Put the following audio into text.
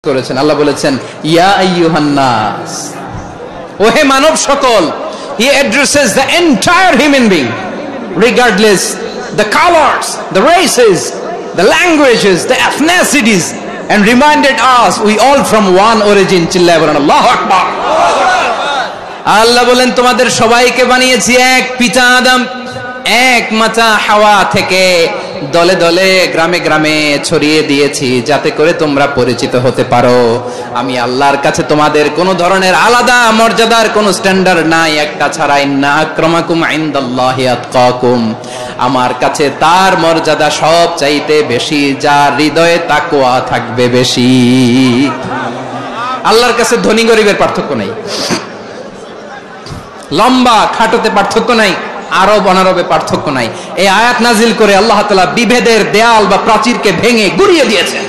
করেছেন। আল্লাহ বলেছেন ইয়া আইয়ুহান নাস, ও হে মানব সকল। He addresses the entire human being regardless the colors, the races, the languages, the ethnicities, and reminded us we all from one origin. চিল্লায়ে বলেন আল্লাহু আকবার। আল্লাহ বলেন তোমাদের সবাইকে বানিয়েছি এক পিতা আদম, এক মাতা হাওয়া থেকে, দলে দলে গ্রামে গ্রামে ছড়িয়ে দিয়েছি যাতে করে তোমরা পরিচিত হতে পারো। আমি আল্লাহর কাছে তোমাদের কোনো ধরনের আলাদা মর্যাদার কোনো স্ট্যান্ডার্ড নাই একটা ছাড়া। ইন্না আক্রামাকুম ইনদাল্লাহি আতকাকুম, আমার কাছে তার মর্যাদা সব চাইতে বেশি যার হৃদয়ে তাকওয়া থাকবে বেশি। আল্লাহর কাছে ধনী গরিবের পার্থক্য নাই, লম্বা খাটোতে পার্থক্য নাই, আরব অনারবে পার্থক্য নাই। এই আয়াত নাজিল করে আল্লাহ তাআলা বিভেদের দেয়াল বা প্রাচীরকে ভেঙে গুড়িয়ে দিয়েছেন।